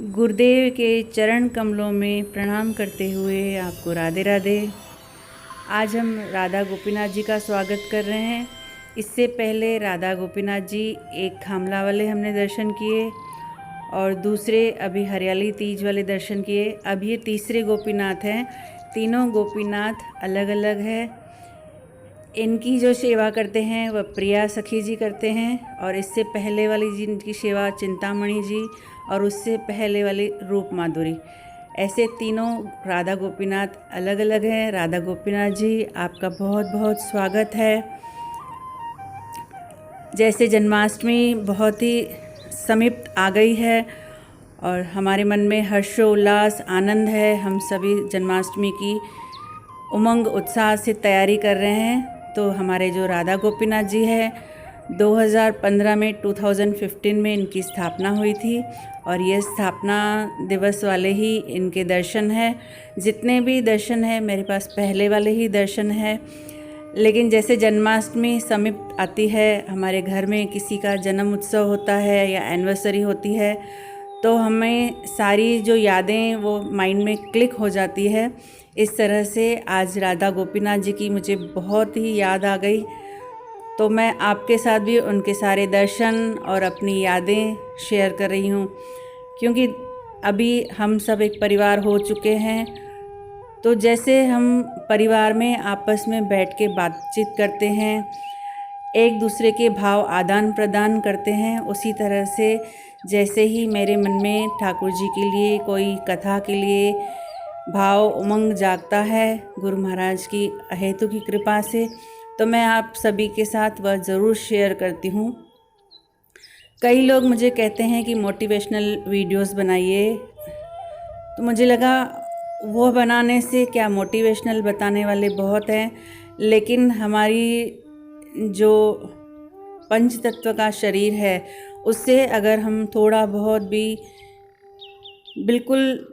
गुरुदेव के चरण कमलों में प्रणाम करते हुए आपको राधे राधे। आज हम राधा गोपीनाथ जी का स्वागत कर रहे हैं। इससे पहले राधा गोपीनाथ जी एक खामला वाले हमने दर्शन किए और दूसरे अभी हरियाली तीज वाले दर्शन किए। अब ये तीसरे गोपीनाथ हैं। तीनों गोपीनाथ अलग अलग है। इनकी जो सेवा करते हैं वह प्रिया सखी जी करते हैं और इससे पहले वाली जिनकी सेवा चिंतामणि जी और उससे पहले वाली रूप माधुरी। ऐसे तीनों राधा गोपीनाथ अलग अलग हैं। राधा गोपीनाथ जी आपका बहुत बहुत स्वागत है। जैसे जन्माष्टमी बहुत ही समीप आ गई है और हमारे मन में हर्षोल्लास आनंद है। हम सभी जन्माष्टमी की उमंग उत्साह से तैयारी कर रहे हैं। तो हमारे जो राधा गोपीनाथ जी है 2015 में 2015 में इनकी स्थापना हुई थी और ये स्थापना दिवस वाले ही इनके दर्शन है। जितने भी दर्शन है मेरे पास पहले वाले ही दर्शन है। लेकिन जैसे जन्माष्टमी समीप आती है, हमारे घर में किसी का जन्म उत्सव होता है या एनिवर्सरी होती है तो हमें सारी जो यादें वो माइंड में क्लिक हो जाती है। इस तरह से आज राधा गोपीनाथ जी की मुझे बहुत ही याद आ गई, तो मैं आपके साथ भी उनके सारे दर्शन और अपनी यादें शेयर कर रही हूँ। क्योंकि अभी हम सब एक परिवार हो चुके हैं, तो जैसे हम परिवार में आपस में बैठ के बातचीत करते हैं, एक दूसरे के भाव आदान प्रदान करते हैं, उसी तरह से जैसे ही मेरे मन में ठाकुर जी के लिए कोई कथा के लिए भाव उमंग जागता है गुरु महाराज की अहेतु की कृपा से, तो मैं आप सभी के साथ वह ज़रूर शेयर करती हूँ। कई लोग मुझे कहते हैं कि मोटिवेशनल वीडियोस बनाइए, तो मुझे लगा वो बनाने से क्या, मोटिवेशनल बताने वाले बहुत हैं, लेकिन हमारी जो पंच तत्व का शरीर है उससे अगर हम थोड़ा बहुत भी बिल्कुल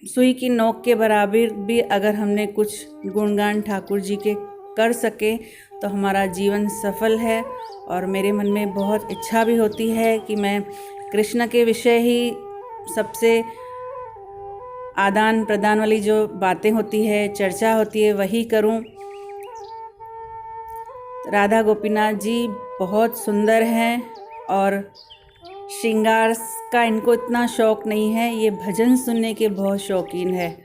सुई की नोक के बराबर भी अगर हमने कुछ गुणगान ठाकुर जी के कर सके तो हमारा जीवन सफल है। और मेरे मन में बहुत इच्छा भी होती है कि मैं कृष्ण के विषय ही सबसे आदान प्रदान वाली जो बातें होती है, चर्चा होती है, वही करूं। राधा गोपीनाथ जी बहुत सुंदर हैं और श्रृंगार का इनको इतना शौक़ नहीं है। ये भजन सुनने के बहुत शौकीन है।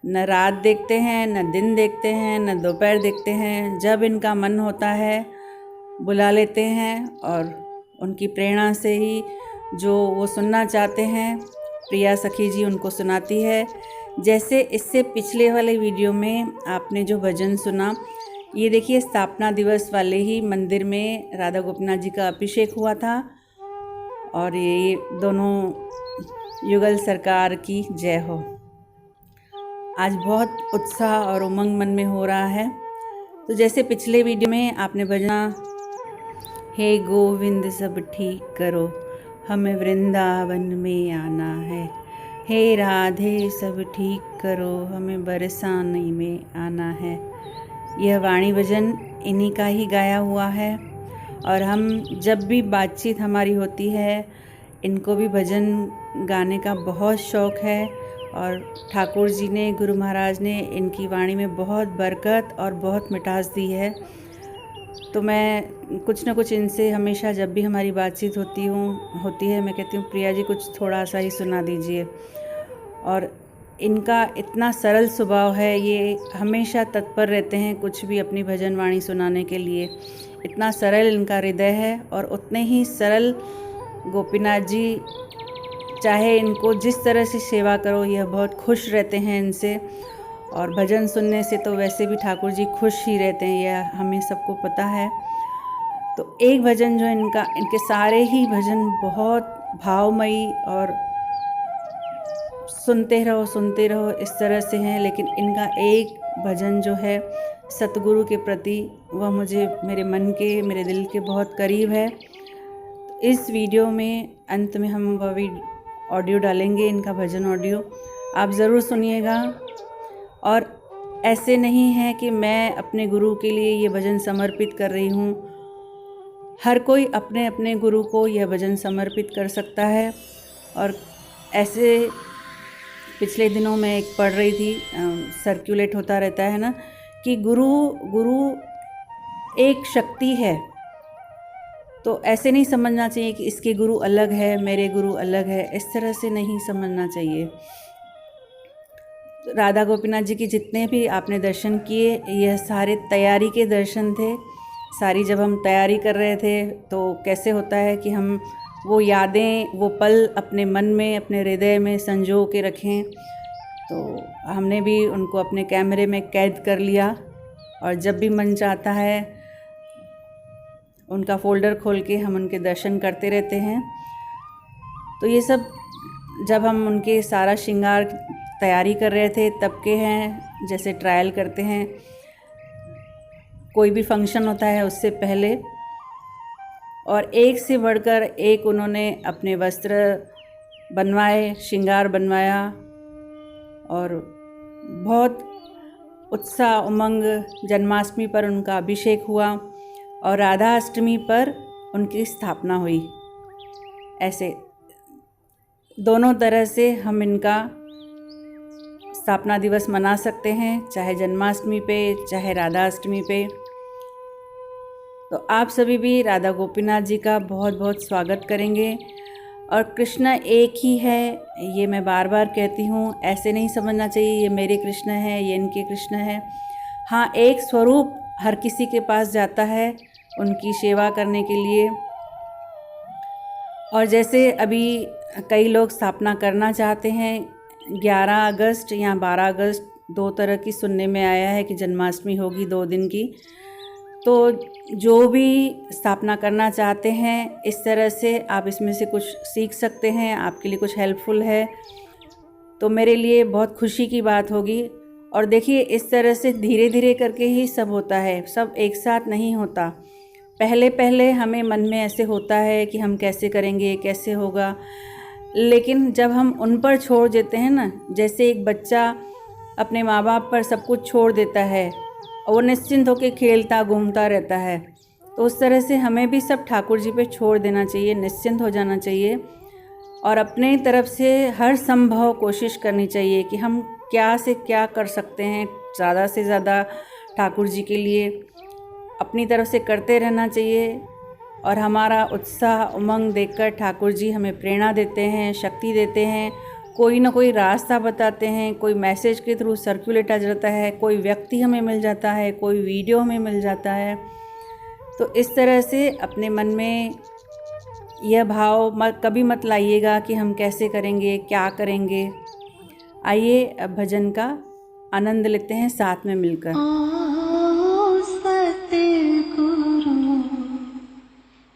न रात देखते हैं, न दिन देखते हैं, न दोपहर देखते हैं। जब इनका मन होता है बुला लेते हैं और उनकी प्रेरणा से ही जो वो सुनना चाहते हैं प्रिया सखी जी उनको सुनाती है। जैसे इससे पिछले वाले वीडियो में आपने जो भजन सुना, ये देखिए स्थापना दिवस वाले ही मंदिर में राधा गोपीनाथ जी का अभिषेक हुआ था और ये दोनों युगल सरकार की जय हो। आज बहुत उत्साह और उमंग मन में हो रहा है। तो जैसे पिछले वीडियो में आपने भजना, हे गोविंद सब ठीक करो, हमें वृंदावन में आना है। हे राधे सब ठीक करो, हमें बरसाने में आना है। यह वाणी भजन इन्हीं का ही गाया हुआ है और हम जब भी बातचीत हमारी होती है, इनको भी भजन गाने का बहुत शौक़ है और ठाकुर जी ने, गुरु महाराज ने इनकी वाणी में बहुत बरकत और बहुत मिठास दी है। तो मैं कुछ न कुछ इनसे हमेशा जब भी हमारी बातचीत होती है मैं कहती हूँ प्रिया जी कुछ थोड़ा सा ही सुना दीजिए। और इनका इतना सरल स्वभाव है, ये हमेशा तत्पर रहते हैं कुछ भी अपनी भजन वाणी सुनाने के लिए। इतना सरल इनका हृदय है और उतने ही सरल गोपीनाथ जी, चाहे इनको जिस तरह से सेवा करो यह बहुत खुश रहते हैं इनसे। और भजन सुनने से तो वैसे भी ठाकुर जी खुश ही रहते हैं, यह हमें सबको पता है। तो एक भजन जो इनके सारे ही भजन बहुत भावमयी और सुनते रहो इस तरह से हैं, लेकिन इनका एक भजन जो है सतगुरु के प्रति, वह मुझे मेरे मन के, मेरे दिल के बहुत करीब है। इस वीडियो में अंत में हम वह ऑडियो डालेंगे, इनका भजन ऑडियो आप ज़रूर सुनिएगा। और ऐसे नहीं है कि मैं अपने गुरु के लिए ये भजन समर्पित कर रही हूँ, हर कोई अपने अपने गुरु को यह भजन समर्पित कर सकता है। और ऐसे पिछले दिनों मैं एक पढ़ रही थी, सर्कुलेट होता रहता है ना, कि गुरु एक शक्ति है। तो ऐसे नहीं समझना चाहिए कि इसके गुरु अलग है, मेरे गुरु अलग है, इस तरह से नहीं समझना चाहिए। राधा गोपीनाथ जी की जितने भी आपने दर्शन किए, यह सारे तैयारी के दर्शन थे। सारी जब हम तैयारी कर रहे थे तो कैसे होता है कि हम वो यादें, वो पल अपने मन में, अपने हृदय में संजो के रखें। तो हमने भी उनको अपने कैमरे में कैद कर लिया, और जब भी मन चाहता है उनका फ़ोल्डर खोल के हम उनके दर्शन करते रहते हैं। तो ये सब जब हम उनके सारा श्रृंगार तैयारी कर रहे थे तब के हैं, जैसे ट्रायल करते हैं कोई भी फंक्शन होता है उससे पहले। और एक से बढ़कर एक उन्होंने अपने वस्त्र बनवाए, श्रृंगार बनवाया, और बहुत उत्साह उमंग। जन्माष्टमी पर उनका अभिषेक हुआ और राधा अष्टमी पर उनकी स्थापना हुई। ऐसे दोनों तरह से हम इनका स्थापना दिवस मना सकते हैं, चाहे जन्माष्टमी पे, चाहे राधा अष्टमी पे। तो आप सभी भी राधा गोपीनाथ जी का बहुत बहुत स्वागत करेंगे। और कृष्ण एक ही है, ये मैं बार बार कहती हूँ। ऐसे नहीं समझना चाहिए ये मेरे कृष्ण है, ये इनके कृष्ण है। हाँ, एक स्वरूप हर किसी के पास जाता है उनकी सेवा करने के लिए। और जैसे अभी कई लोग स्थापना करना चाहते हैं, 11 अगस्त या 12 अगस्त, 2 तरह की सुनने में आया है कि जन्माष्टमी होगी 2 दिन की। तो जो भी स्थापना करना चाहते हैं, इस तरह से आप इसमें से कुछ सीख सकते हैं, आपके लिए कुछ हेल्पफुल है, तो मेरे लिए बहुत खुशी की बात होगी। और देखिए, इस तरह से धीरे धीरे करके ही सब होता है, सब एक साथ नहीं होता। पहले पहले हमें मन में ऐसे होता है कि हम कैसे करेंगे, कैसे होगा, लेकिन जब हम उन पर छोड़ देते हैं ना, जैसे एक बच्चा अपने माँ बाप पर सब कुछ छोड़ देता है और वो निश्चिंत होकर खेलता घूमता रहता है, तो उस तरह से हमें भी सब ठाकुर जी पे छोड़ देना चाहिए, निश्चिंत हो जाना चाहिए। और अपने तरफ से हर संभव कोशिश करनी चाहिए कि हम क्या से क्या कर सकते हैं, ज़्यादा से ज़्यादा ठाकुर जी के लिए अपनी तरफ से करते रहना चाहिए। और हमारा उत्साह उमंग देखकर ठाकुर जी हमें प्रेरणा देते हैं, शक्ति देते हैं, कोई ना कोई रास्ता बताते हैं, कोई मैसेज के थ्रू सर्कुलेट आ जाता है, कोई व्यक्ति हमें मिल जाता है, कोई वीडियो हमें मिल जाता है। तो इस तरह से अपने मन में यह भाव कभी मत लाइएगा कि हम कैसे करेंगे, क्या करेंगे। आइए अब भजन का आनंद लेते हैं साथ में मिलकर।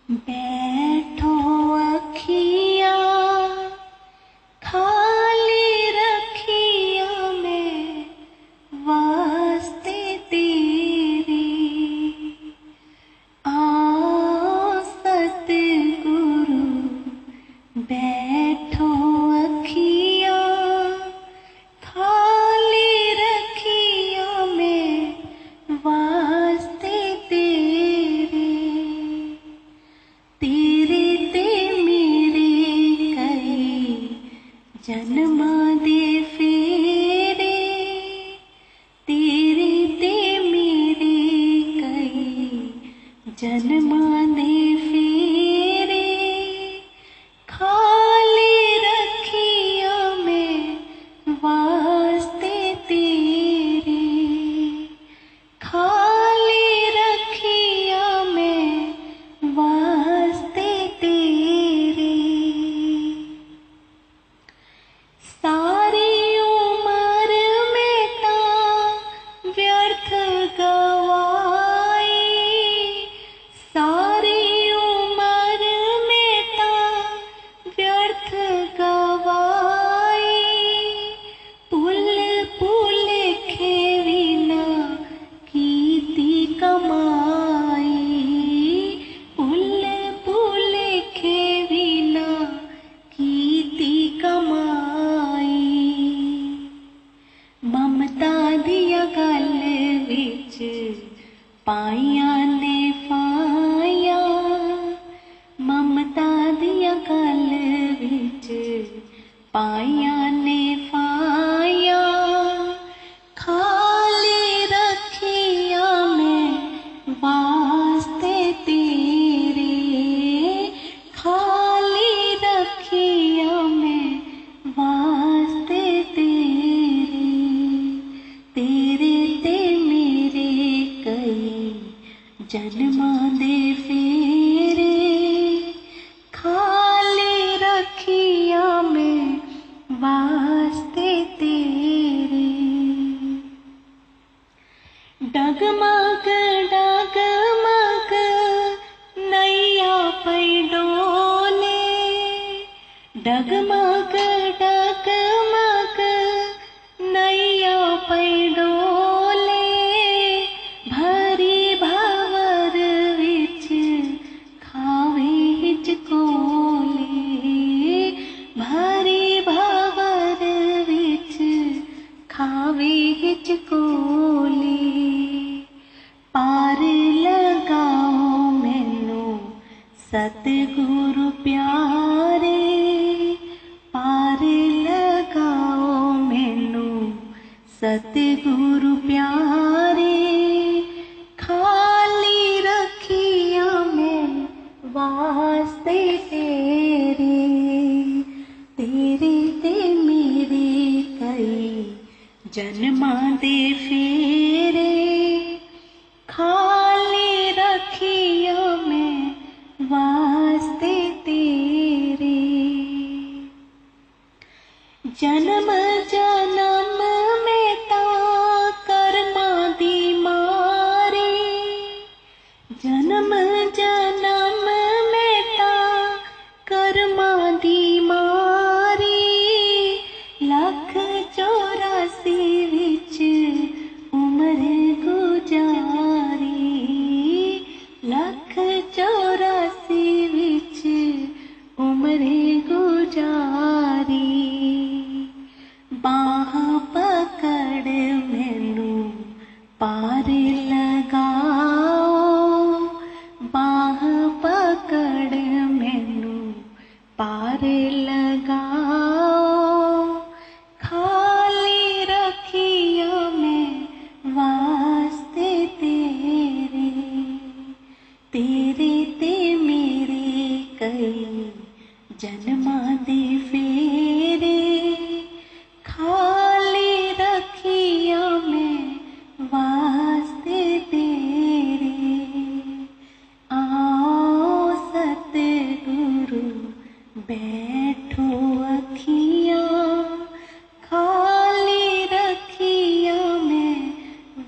बैठो अखिया खाली रखिया में वास्ते तेरी, आओ सतगुरु बैठो अखिया खाली रखिया में वास्ते तेरी। तेरे ते मेरे कई जन्मा दे फेरे, तेरे ते मेरे कई जन्मा दे फेरे, खाली रखिया में वास्ते तेरे, खाली रखिया में वास्ते तेरे। सारी उम्र में ता व्यर्थ गवाई, सारी उम्र में ता व्यर्थ गवाई, पुल पुल खेवी ना कीती कमाई, पुल पुल खेवी ना कीती कमाई। ममता दिया गल विच पाइया ने फाया, ममता दिया गल विच पाइया ने फाया खाली रखिया मैं वास्ते तेरे, खाली रखिया मैं वास्ते तेरे, तेरे ते मेरे कई जन्मां दे फेरे, खाली रखिया मैं वास्ते तेरे। डगमग डगमग नैया पई डोले, डगमग डगमग नैया पई डोले, भरी भंवर विच खावे हिचकोले, भरी भंवर विच खावे हिचकोले। पार लगाओ मैनू सतगुरु प्यारे, पार लगाओ मैनू सतगुरु प्यारे, खाली रखिया मैं वास्ते तेरे, तेरे ते मेरे कई जन्मां दे फेरे, खाली रखिया मैं वास्ते तेरे। जन्म जन्म में ता कर्मां दी मारी, जन्म जन्म में ता कर्मां दी मारी, लख 84 विच उम्र गुजारी, लख 84 विच उम्र गुजारी। बाह पकड़ मैनू पार लगाओ, बाह पकड़ मैनू पार लगाओ, खाली रखिया मैं वास्ते तेरे, तेरे ते मेरे कई जन्मां दे फेरे, खाली रखिया मैं वास्ते तेरे। आओ सतगुरु बैठो अखियाँ, खाली रखिया मैं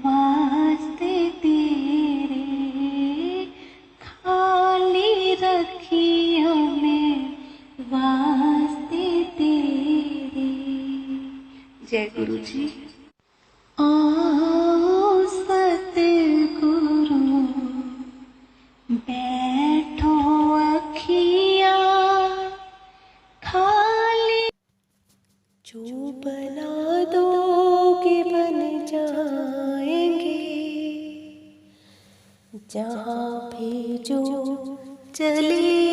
वास्ते तेरे, खाली रखिया मैं वास्ते तेरे। जय गुरु जी। आओ सतगुरु बैठो अखियाँ, खाली जो बना दोगे बन जाएंगे, जहाँ भी जो चले